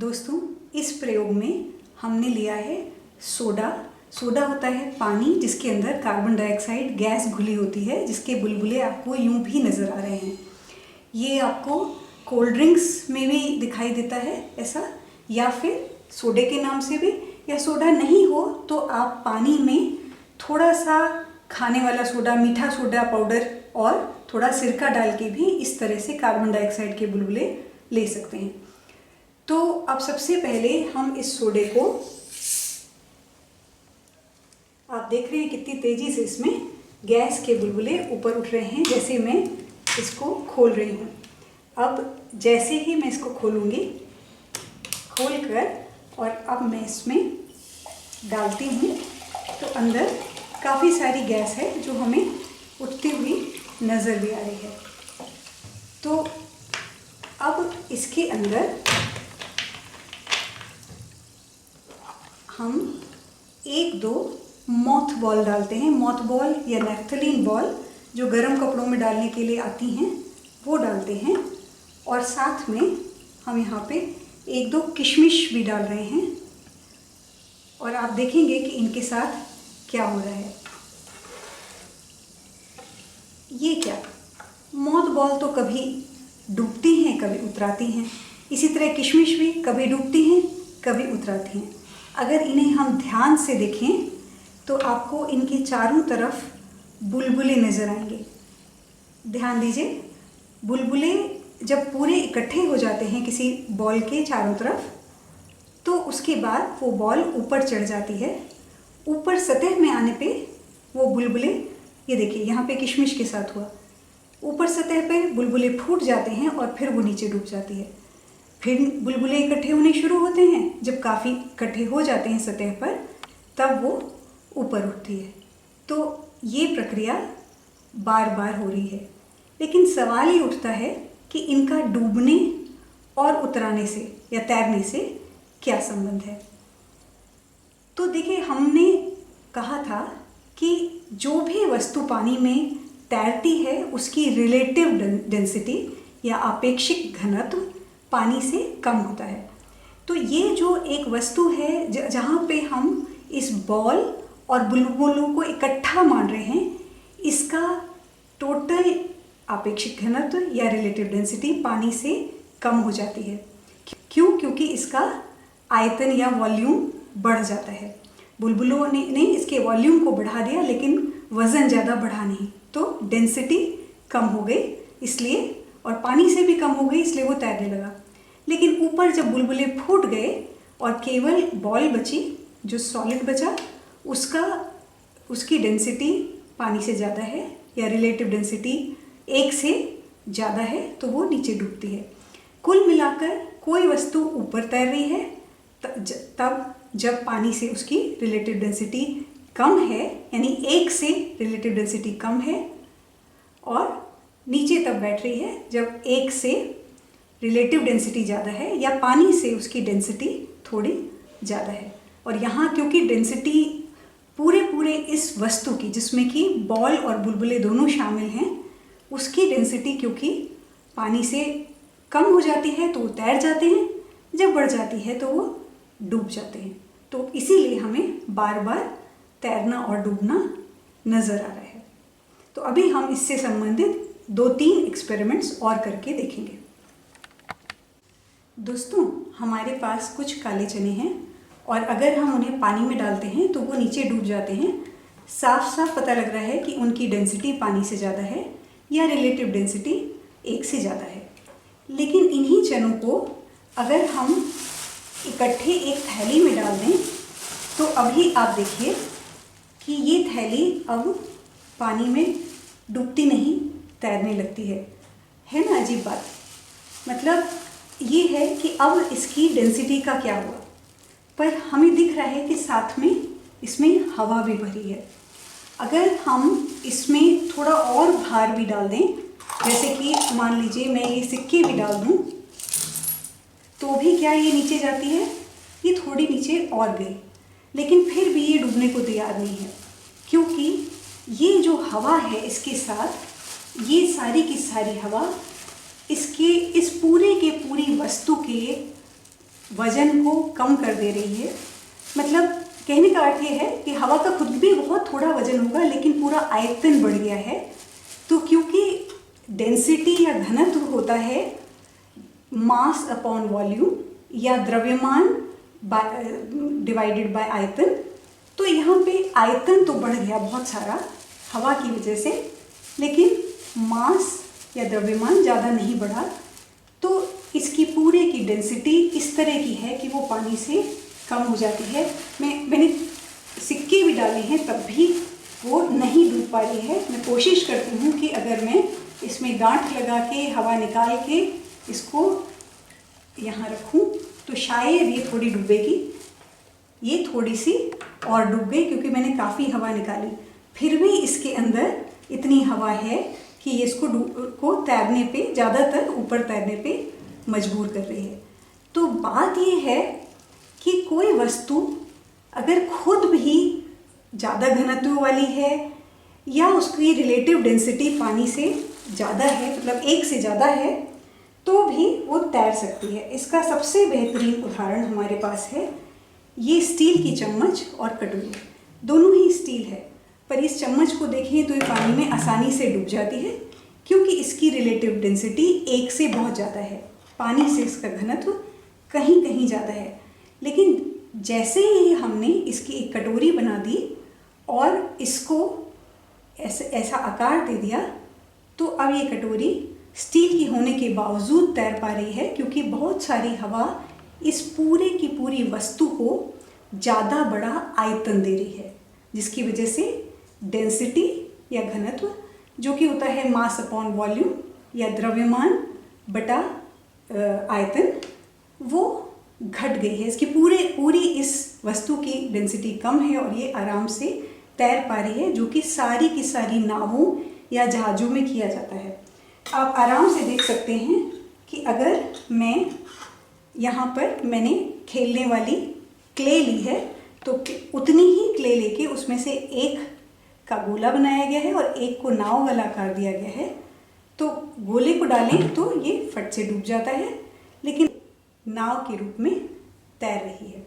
दोस्तों, इस प्रयोग में हमने लिया है सोडा। सोडा होता है पानी जिसके अंदर कार्बन डाइऑक्साइड गैस घुली होती है, जिसके बुलबुले आपको यूं भी नज़र आ रहे हैं। ये आपको कोल्ड ड्रिंक्स में भी दिखाई देता है ऐसा, या फिर सोडे के नाम से भी, या सोडा नहीं हो तो आप पानी में थोड़ा सा खाने वाला सोडा, मीठा सोडा पाउडर और थोड़ा सिरका डाल के भी इस तरह से कार्बन डाइऑक्साइड के बुलबुले ले सकते हैं। तो अब सबसे पहले हम इस सोडे को, आप देख रहे हैं कितनी तेज़ी से इसमें गैस के बुलबुले ऊपर उठ रहे हैं जैसे मैं इसको खोल रही हूँ। अब जैसे ही मैं इसको खोलूँगी, खोलकर और अब मैं इसमें डालती हूँ तो अंदर काफ़ी सारी गैस है जो हमें उठती हुई नज़र भी आ रही है। तो अब इसके अंदर हम 1-2 मॉथ बॉल डालते हैं। मॉथ बॉल या नैफ्थलीन बॉल जो गर्म कपड़ों में डालने के लिए आती हैं वो डालते हैं, और साथ में हम यहाँ पे 1-2 किशमिश भी डाल रहे हैं। और आप देखेंगे कि इनके साथ क्या हो रहा है। ये क्या, मॉथ बॉल तो कभी डूबती हैं कभी उतराती हैं, इसी तरह किशमिश भी कभी डूबती हैं कभी उतराती हैं। अगर इन्हें हम ध्यान से देखें तो आपको इनके चारों तरफ बुलबुले नज़र आएंगे। ध्यान दीजिए, बुलबुले जब पूरे इकट्ठे हो जाते हैं किसी बॉल के चारों तरफ, तो उसके बाद वो बॉल ऊपर चढ़ जाती है। ऊपर सतह में आने पे वो बुलबुले, ये देखिए यहाँ पे किशमिश के साथ हुआ, ऊपर सतह पे बुलबुले फूट जाते हैं और फिर वो नीचे डूब जाती है। फिर बुलबुले इकट्ठे होने शुरू होते हैं, जब काफ़ी इकट्ठे हो जाते हैं सतह पर तब वो ऊपर उठती है। तो ये प्रक्रिया बार बार हो रही है। लेकिन सवाल ये उठता है कि इनका डूबने और उतराने से या तैरने से क्या संबंध है। तो देखिए, हमने कहा था कि जो भी वस्तु पानी में तैरती है उसकी रिलेटिव डेंसिटी या आपेक्षिक घनत्व पानी से कम होता है। तो ये जो एक वस्तु है जहाँ पे हम इस बॉल और बुलबुलों को इकट्ठा मान रहे हैं, इसका टोटल आपेक्षिक घनत्व या रिलेटिव डेंसिटी पानी से कम हो जाती है। क्यों? क्योंकि इसका आयतन या वॉल्यूम बढ़ जाता है। बुलबुलों ने इसके वॉल्यूम को बढ़ा दिया लेकिन वज़न ज़्यादा बढ़ा नहीं, तो डेंसिटी कम हो गई इसलिए, और पानी से भी कम हो गई इसलिए वो तैरने लगा। लेकिन ऊपर जब बुलबुले फूट गए और केवल बॉल बची, जो सॉलिड बचा, उसकी डेंसिटी पानी से ज़्यादा है या रिलेटिव डेंसिटी 1 से ज़्यादा है, तो वो नीचे डूबती है। कुल मिलाकर कोई वस्तु ऊपर तैर रही है तब जब पानी से उसकी रिलेटिव डेंसिटी कम है, यानी 1 से रिलेटिव डेंसिटी कम है, और नीचे तब बैठ रही है जब 1 से रिलेटिव डेंसिटी ज़्यादा है या पानी से उसकी डेंसिटी थोड़ी ज़्यादा है। और यहाँ क्योंकि डेंसिटी पूरे इस वस्तु की, जिसमें कि बॉल और बुलबुले दोनों शामिल हैं, उसकी डेंसिटी क्योंकि पानी से कम हो जाती है तो वो तैर जाते हैं, जब बढ़ जाती है तो वो डूब जाते हैं। तो इसीलिए हमें बार बार तैरना और डूबना नज़र आ रहा है। तो अभी हम इससे संबंधित 2-3 एक्सपेरिमेंट्स और करके देखेंगे। दोस्तों, हमारे पास कुछ काले चने हैं और अगर हम उन्हें पानी में डालते हैं तो वो नीचे डूब जाते हैं। साफ साफ पता लग रहा है कि उनकी डेंसिटी पानी से ज़्यादा है या रिलेटिव डेंसिटी 1 से ज़्यादा है। लेकिन इन्हीं चनों को अगर हम इकट्ठे एक थैली में डाल दें तो अभी आप देखिए कि ये थैली अब पानी में डूबती नहीं, तैरने लगती है ना। अजीब बात, मतलब ये है कि अब इसकी डेंसिटी का क्या हुआ, पर हमें दिख रहा है कि साथ में इसमें हवा भी भरी है। अगर हम इसमें थोड़ा और भार भी डाल दें, जैसे कि मान लीजिए मैं ये सिक्के भी डाल दूं, तो भी क्या ये नीचे जाती है? ये थोड़ी नीचे और गई, लेकिन फिर भी ये डूबने को तैयार नहीं है, क्योंकि ये जो हवा है इसके साथ, ये सारी की सारी हवा इसके इस पूरे के पूरी वस्तु के वजन को कम कर दे रही है। मतलब कहने का अर्थ ये है कि हवा का खुद भी बहुत थोड़ा वजन होगा, लेकिन पूरा आयतन बढ़ गया है। तो क्योंकि डेंसिटी या घनत्व होता है मास अपॉन वॉल्यूम या द्रव्यमान डिवाइडेड बाय आयतन, तो यहाँ पे आयतन तो बढ़ गया बहुत सारा हवा की वजह से, लेकिन मास या द्रव्यमान ज़्यादा नहीं बढ़ा। तो इसकी पूरे की डेंसिटी इस तरह की है कि वो पानी से कम हो जाती है। मैंने सिक्के भी डाले हैं, तब भी वो नहीं डूब पा रही है। मैं कोशिश करती हूँ कि अगर मैं इसमें गांठ लगा के हवा निकाल के इसको यहाँ रखूँ तो शायद ये थोड़ी डूबेगी। ये थोड़ी सी और डूब गई क्योंकि मैंने काफ़ी हवा निकाली। फिर भी इसके अंदर इतनी हवा है कि ये इसको तैरने पे, ज़्यादातर ऊपर तैरने पे मजबूर कर रही है। तो बात ये है कि कोई वस्तु अगर खुद भी ज़्यादा घनत्व वाली है या उसकी रिलेटिव डेंसिटी पानी से ज़्यादा है, मतलब एक से ज़्यादा है, तो भी वो तैर सकती है। इसका सबसे बेहतरीन उदाहरण हमारे पास है ये स्टील की चम्मच और कटोरी। दोनों ही स्टील है, पर इस चम्मच को देखें तो ये पानी में आसानी से डूब जाती है क्योंकि इसकी रिलेटिव डेंसिटी एक से बहुत ज़्यादा है। पानी से इसका घनत्व कहीं कहीं ज़्यादा है। लेकिन जैसे ही हमने इसकी एक कटोरी बना दी और इसको ऐसा आकार दे दिया, तो अब ये कटोरी स्टील की होने के बावजूद तैर पा रही है क्योंकि बहुत सारी हवा इस पूरे की पूरी वस्तु को ज़्यादा बड़ा आयतन दे रही है, जिसकी वजह से डेंसिटी या घनत्व, जो कि होता है मास अपॉन वॉल्यूम या द्रव्यमान बटा आयतन, वो घट गई है। इसकी पूरी इस वस्तु की डेंसिटी कम है और ये आराम से तैर पा रही है, जो कि सारी की सारी नावों या जहाज़ों में किया जाता है। आप आराम से देख सकते हैं कि अगर मैं यहाँ पर मैंने खेलने वाली क्ले ली है, तो उतनी ही क्ले लेके उसमें से एक का गोला बनाया गया है और एक को नाव वाला आकार दिया गया है। तो गोले को डालें तो ये फट से डूब जाता है, लेकिन नाव के रूप में तैर रही है।